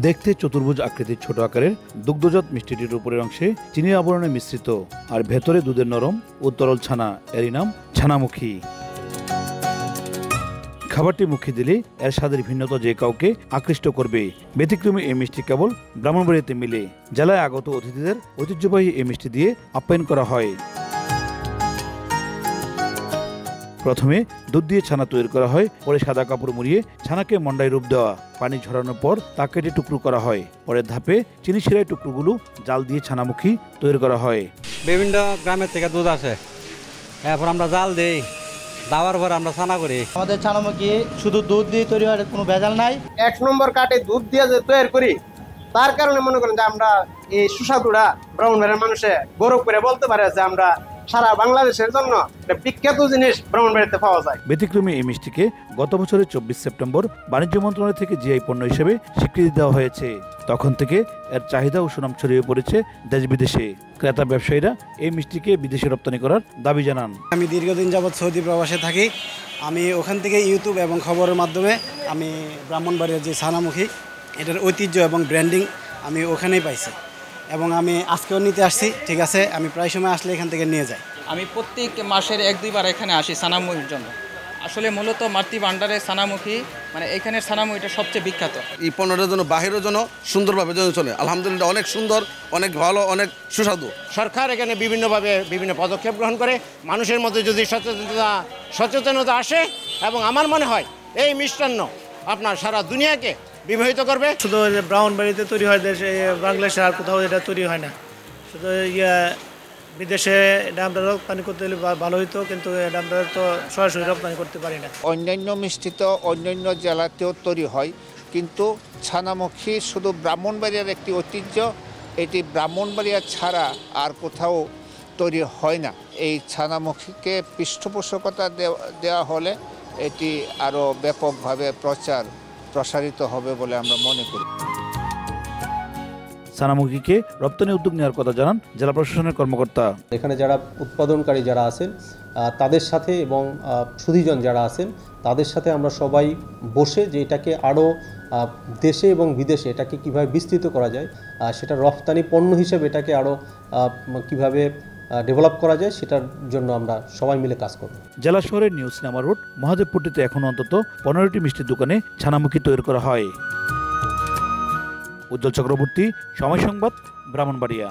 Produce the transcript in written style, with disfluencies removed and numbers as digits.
দেখতে চতুর্ভুজ আকৃতির ছোট আকারের দুগ্ধজাত মিষ্টিটির উপরের অংশে চিনির আবরণে মিশ্রিত আর ভেতরে দুধের নরম ও তরল ছানা, এরই নাম ছানামুখী। খাবারটি মুখে দিলে এর স্বাদের ভিন্নতা যে কাউকে আকৃষ্ট করবে। ব্যতিক্রমী এই মিষ্টি কেবল ব্রাহ্মণবাড়িয়াতে মিলে। জেলায় আগত অতিথিদের ঐতিহ্যবাহী এই মিষ্টি দিয়ে আপ্যায়ন করা হয়। প্রথমে দুধ দিয়ে ছানা তৈরি করা হয়, পরে সাদা কাপড় মুড়িয়ে ছানাকে মন্ডায় রূপ দেওয়া, পানি ঝরানোর পর তা কেটে টুকরো করা হয়। পরের ধাপে চিনি শিরায় টুকরোগুলো জাল দিয়ে ছানামুখী তৈরি করা হয়। বিভিন্ন গ্রামের থেকে দুধ আসে, এরপর আমরা জাল দিই, দেওয়ার পর আমরা ছানা করি। আমাদের ছানামুখী শুধু দুধ দিয়ে তৈরি হয়, কোনো ভেজাল নাই। 1 নম্বর কাটে দুধ দিয়ে যে তৈরি করি, তার কারণে মনে করেন যে আমরা এই সুস্বাদুরা ব্রাহ্মণবাড়িয়ার মানুষে গৌরব করে বলতে পারে যে আমরা সারা বাংলাদেশের জন্য বিখ্যাত জিনিস ব্রাহ্মণবাড়িয়াতে পাওয়া যায়। ব্যতিক্রমী এই মিষ্টিকে গত বছরের 24 সেপ্টেম্বর বাণিজ্য মন্ত্রণালয় থেকে জিআই পণ্য হিসেবে স্বীকৃতি দেওয়া হয়েছে। তখন থেকে এর চাহিদা ও সুনাম ছড়িয়ে পড়েছে দেশ বিদেশে। ক্রেতা ব্যবসায়ীরা এই মিষ্টিকে বিদেশে রপ্তানি করার দাবি জানান। আমি দীর্ঘদিন যাবৎ সৌদি প্রবাসে থাকি। আমি ওখান থেকে ইউটিউব এবং খবরের মাধ্যমে আমি ব্রাহ্মণবাড়িয়ার যে ছানামুখী এটার ঐতিহ্য এবং ব্র্যান্ডিং আমি ওখানেই পাইছি এবং আমি আজকেও নিতে আসছি। ঠিক আছে, আমি প্রায় সময় আসলে এখান থেকে নিয়ে যাই। আমি প্রত্যেক মাসের 1-2 বার এখানে আসি ছানামুখির জন্য। আসলে মূলত মাতৃ ভান্ডারের ছানামুখী, মানে এখানের ছানামুখিটা সবচেয়ে বিখ্যাত। এই পণ্যটার জন্য বাহিরের জন্য সুন্দরভাবে চলে, আলহামদুলিল্লাহ অনেক সুন্দর, অনেক ভালো, অনেক সুস্বাদু। সরকার এখানে বিভিন্নভাবে বিভিন্ন পদক্ষেপ গ্রহণ করে, মানুষের মধ্যে যদি সচেতনতা আসে, এবং আমার মনে হয় এই মিষ্টান্ন আপনার সারা দুনিয়াকে বিবাহিত করবে। শুধু ব্রাহ্মণবাড়িতে তৈরি হয়, দেশে বাংলাদেশে আর কোথাও এটা তৈরি হয় না। শুধু বিদেশে এটা আমরা রপ্তানি করতে হলে ভালো হইতো, কিন্তু এটা আমরা তো সরাসরি রপ্তানি করতে পারি না। অন্যান্য মিষ্টি তো অন্যান্য জেলাতেও তৈরি হয়, কিন্তু ছানামুখী শুধু ব্রাহ্মণবাড়িয়ার একটি ঐতিহ্য। এটি ব্রাহ্মণবাড়িয়া ছাড়া আর কোথাও তৈরি হয় না। এই ছানামুখীকে পৃষ্ঠপোষকতা দেওয়া হলে এটি আরও ব্যাপকভাবে প্রসারিত হবে বলে আমরা মনে করি। ছানামুখীকে রপ্তানি উদ্যোগ নেওয়ার কথা জানান জেলা প্রশাসনের কর্মকর্তা। এখানে যারা উৎপাদনকারী যারা আছেন তাদের সাথে এবং সুধীজন যারা আছেন তাদের সাথে আমরা সবাই বসে যে এটাকে আরও দেশে এবং বিদেশে এটাকে কীভাবে বিস্তৃত করা যায়, সেটা রপ্তানি পণ্য হিসেবে এটাকে আরও কীভাবে ডেভেলপ করা যায়, সেটার জন্য আমরা সবাই মিলে কাজ করব। জেলা শহরের নিউ সিনেমা রোড মহাদেবপুরটিতে এখন অন্তত 15টি মিষ্টির দোকানে ছানামুখী তৈরি করা হয়। উজ্জ্বল চক্রবর্তী, সময় সংবাদ, ব্রাহ্মণবাড়িয়া।